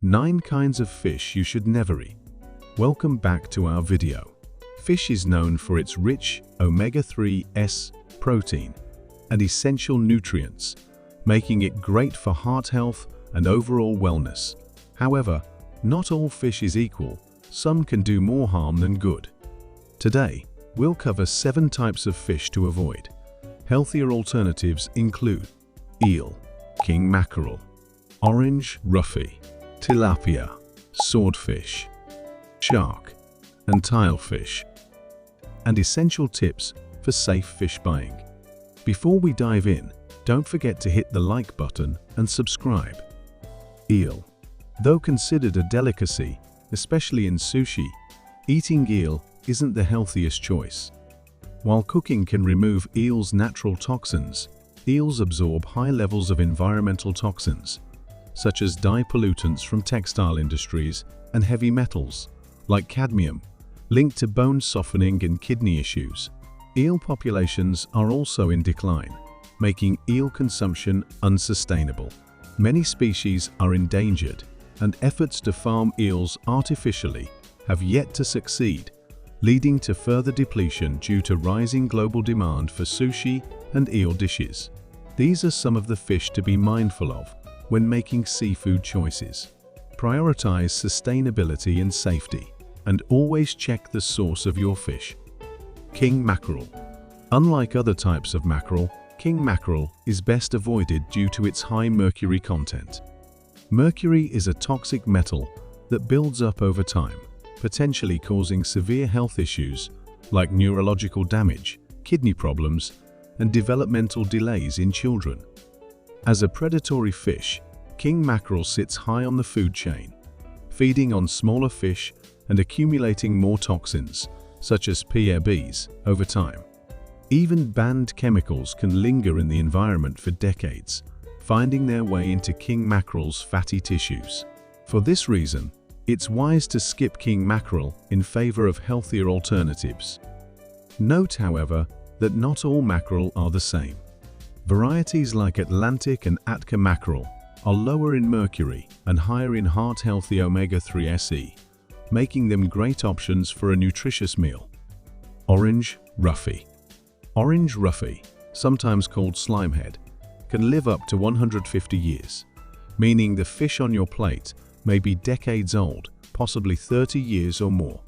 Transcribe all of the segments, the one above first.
9 kinds of fish you should never eat. Welcome back to our video. Fish is known for its rich omega-3s protein and essential nutrients, making it great for heart health and overall wellness. However, not all fish is equal. Some can do more harm than good. Today, we'll cover 7 types of fish to avoid. Healthier alternatives include eel, king mackerel, orange roughy, tilapia, swordfish, shark, and tilefish, and essential tips for safe fish buying. Before we dive in, don't forget to hit the like button and subscribe. Eel. Though considered a delicacy, especially in sushi, eating eel isn't the healthiest choice. While cooking can remove eel's natural toxins, eels absorb high levels of environmental toxins, such as dye pollutants from textile industries and heavy metals, like cadmium, linked to bone softening and kidney issues. Eel populations are also in decline, making eel consumption unsustainable. Many species are endangered, and efforts to farm eels artificially have yet to succeed, leading to further depletion due to rising global demand for sushi and eel dishes. These are some of the fish to be mindful of when making seafood choices. Prioritize sustainability and safety, and always check the source of your fish. King mackerel. Unlike other types of mackerel, king mackerel is best avoided due to its high mercury content. Mercury is a toxic metal that builds up over time, potentially causing severe health issues like neurological damage, kidney problems, and developmental delays in children. As a predatory fish, king mackerel sits high on the food chain, feeding on smaller fish and accumulating more toxins, such as PABs, over time. Even banned chemicals can linger in the environment for decades, finding their way into king mackerel's fatty tissues. For this reason, it's wise to skip king mackerel in favor of healthier alternatives. Note, however, that not all mackerel are the same. Varieties like Atlantic and Atka mackerel are lower in mercury and higher in heart-healthy omega-3s, making them great options for a nutritious meal. Orange roughy. Orange roughy, sometimes called slimehead, can live up to 150 years, meaning the fish on your plate may be decades old, possibly 30 years or more.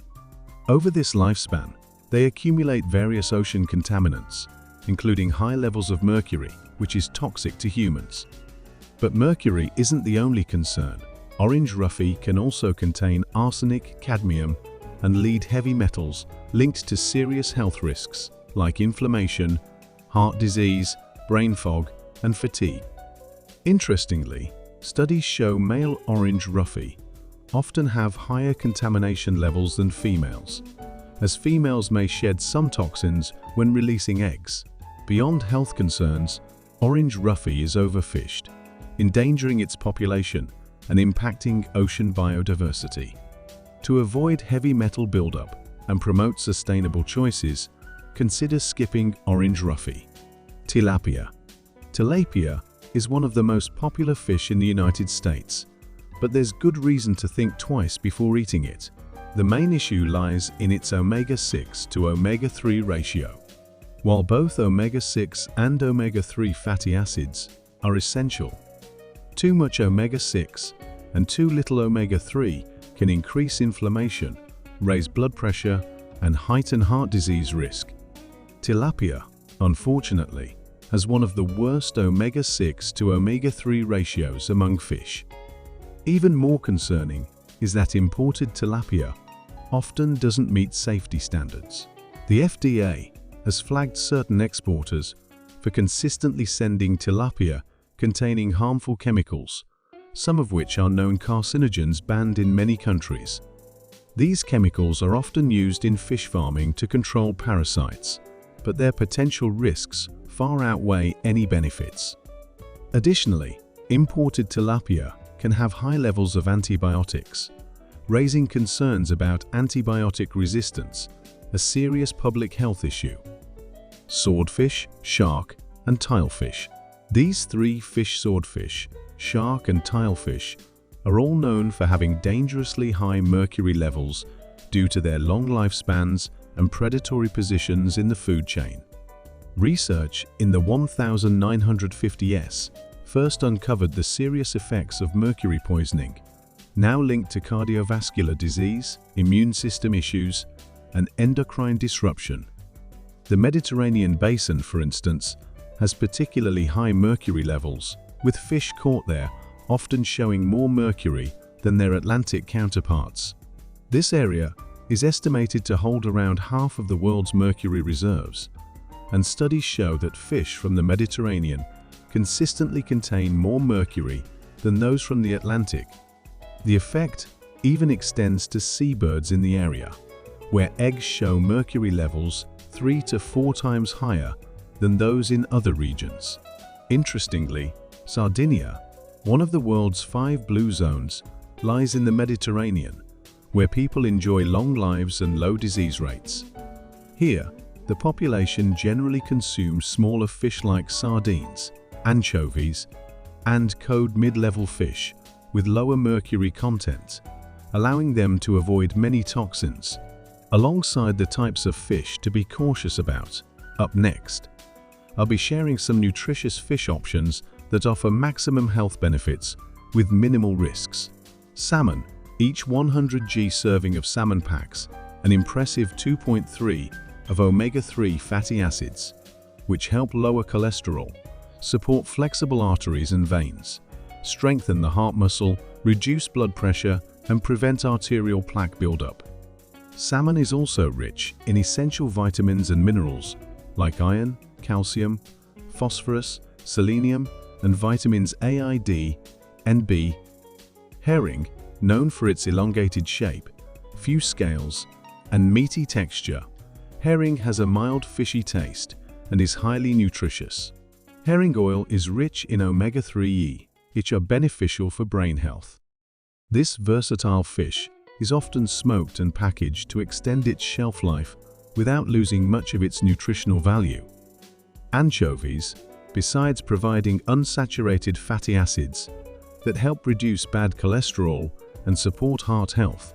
Over this lifespan, they accumulate various ocean contaminants, including high levels of mercury, which is toxic to humans. But mercury isn't the only concern. Orange roughy can also contain arsenic, cadmium, and lead heavy metals linked to serious health risks like inflammation, heart disease, brain fog, and fatigue. Interestingly, studies show male orange roughy often have higher contamination levels than females, as females may shed some toxins when releasing eggs. Beyond health concerns, orange roughy is overfished, endangering its population and impacting ocean biodiversity. To avoid heavy metal buildup and promote sustainable choices, consider skipping orange roughy. Tilapia. Tilapia is one of the most popular fish in the United States, but there's good reason to think twice before eating it. The main issue lies in its omega-6 to omega-3 ratio. While both omega-6 and omega-3 fatty acids are essential, too much omega-6 and too little omega-3 can increase inflammation, raise blood pressure, and heighten heart disease risk. Tilapia, unfortunately, has one of the worst omega-6 to omega-3 ratios among fish. Even more concerning is that imported tilapia often doesn't meet safety standards. The FDA has flagged certain exporters for consistently sending tilapia containing harmful chemicals, some of which are known carcinogens banned in many countries. These chemicals are often used in fish farming to control parasites, but their potential risks far outweigh any benefits. Additionally, imported tilapia can have high levels of antibiotics, raising concerns about antibiotic resistance, a serious public health issue. Swordfish, shark, and tilefish. These 3 fish, swordfish, shark, and tilefish, are all known for having dangerously high mercury levels due to their long lifespans and predatory positions in the food chain. Research in the 1950s first uncovered the serious effects of mercury poisoning, now linked to cardiovascular disease, immune system issues, and endocrine disruption. The Mediterranean basin, for instance, has particularly high mercury levels, with fish caught there often showing more mercury than their Atlantic counterparts. This area is estimated to hold around half of the world's mercury reserves, and studies show that fish from the Mediterranean consistently contain more mercury than those from the Atlantic. The effect even extends to seabirds in the area, where eggs show mercury levels 3 to 4 times higher than those in other regions. Interestingly, Sardinia, one of the world's 5 blue zones, lies in the Mediterranean, where people enjoy long lives and low disease rates. Here, the population generally consumes smaller fish like sardines, anchovies, and cod mid-level fish with lower mercury content, allowing them to avoid many toxins. Alongside the types of fish to be cautious about, up next, I'll be sharing some nutritious fish options that offer maximum health benefits with minimal risks. Salmon. Each 100g serving of salmon packs an impressive 2.3 of omega-3 fatty acids, which help lower cholesterol, support flexible arteries and veins, strengthen the heart muscle, reduce blood pressure, and prevent arterial plaque buildup. Salmon is also rich in essential vitamins and minerals like iron, calcium, phosphorus, selenium, and vitamins A, D, and B. Herring, known for its elongated shape, few scales, and meaty texture, herring has a mild fishy taste and is highly nutritious. Herring oil is rich in omega-3e, which are beneficial for brain health. This versatile fish is often smoked and packaged to extend its shelf life without losing much of its nutritional value. Anchovies, besides providing unsaturated fatty acids that help reduce bad cholesterol and support heart health,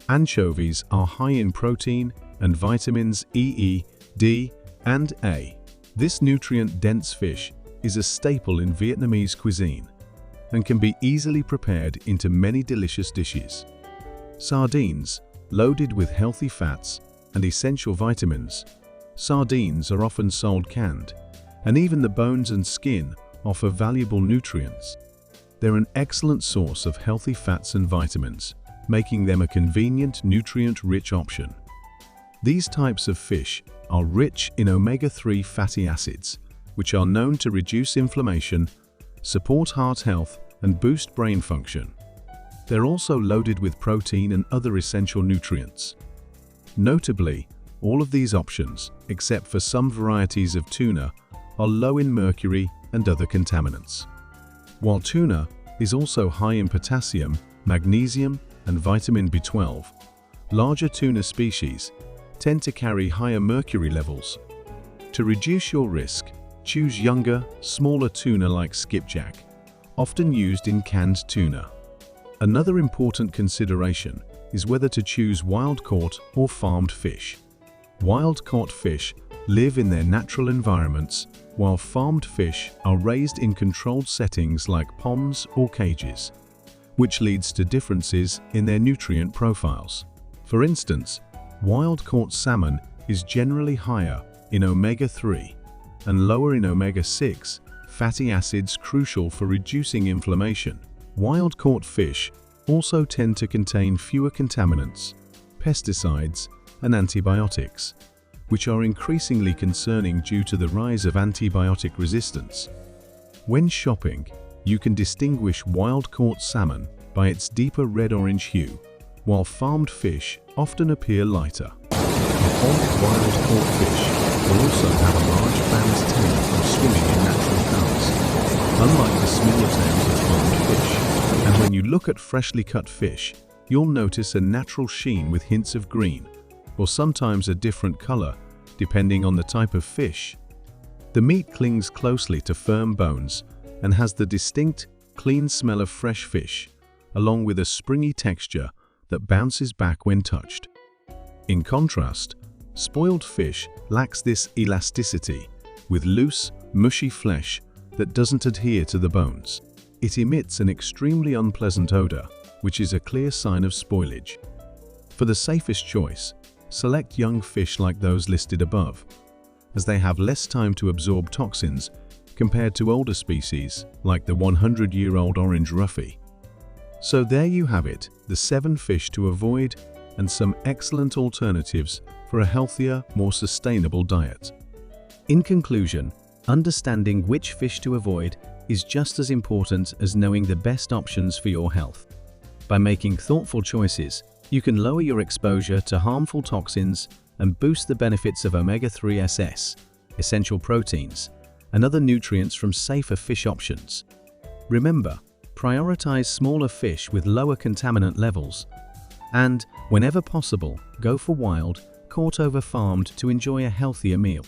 anchovies are high in protein and vitamins E, D, and A. This nutrient-dense fish is a staple in Vietnamese cuisine and can be easily prepared into many delicious dishes. Sardines, loaded with healthy fats and essential vitamins. Sardines are often sold canned, and even the bones and skin offer valuable nutrients. They're an excellent source of healthy fats and vitamins, making them a convenient, nutrient-rich option. These types of fish are rich in omega-3 fatty acids, which are known to reduce inflammation, support heart health, and boost brain function. They're also loaded with protein and other essential nutrients. Notably, all of these options, except for some varieties of tuna, are low in mercury and other contaminants. While tuna is also high in potassium, magnesium, and vitamin B12, larger tuna species tend to carry higher mercury levels. To reduce your risk, choose younger, smaller tuna like skipjack, often used in canned tuna. Another important consideration is whether to choose wild-caught or farmed fish. Wild-caught fish live in their natural environments, while farmed fish are raised in controlled settings like ponds or cages, which leads to differences in their nutrient profiles. For instance, wild-caught salmon is generally higher in omega-3 and lower in omega-6 fatty acids crucial for reducing inflammation. Wild-caught fish also tend to contain fewer contaminants, pesticides, and antibiotics, which are increasingly concerning due to the rise of antibiotic resistance. When shopping, you can distinguish wild-caught salmon by its deeper red-orange hue, while farmed fish often appear lighter. A whole wild-caught fish will also have a large fan's tail from swimming in natural currents, unlike the smaller tails of farmed fish. And when you look at freshly cut fish, you'll notice a natural sheen with hints of green, or sometimes a different color, depending on the type of fish. The meat clings closely to firm bones and has the distinct, clean smell of fresh fish, along with a springy texture that bounces back when touched. In contrast, spoiled fish lacks this elasticity, with loose, mushy flesh that doesn't adhere to the bones. It emits an extremely unpleasant odor, which is a clear sign of spoilage. For the safest choice, select young fish like those listed above, as they have less time to absorb toxins compared to older species like the 100-year-old orange roughy. So there you have it, the 7 fish to avoid and some excellent alternatives for a healthier, more sustainable diet. In conclusion, understanding which fish to avoid is just as important as knowing the best options for your health. By making thoughtful choices, you can lower your exposure to harmful toxins and boost the benefits of omega-3 SS, essential proteins, and other nutrients from safer fish options. Remember, prioritize smaller fish with lower contaminant levels, and, whenever possible, go for wild, caught over farmed to enjoy a healthier meal.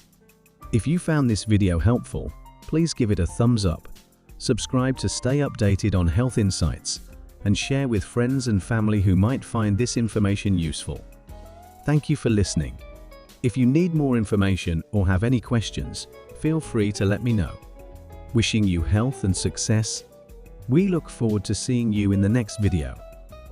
If you found this video helpful, please give it a thumbs up, subscribe to stay updated on health insights, and share with friends and family who might find this information useful. Thank you for listening. If you need more information or have any questions, feel free to let me know. Wishing you health and success. We look forward to seeing you in the next video.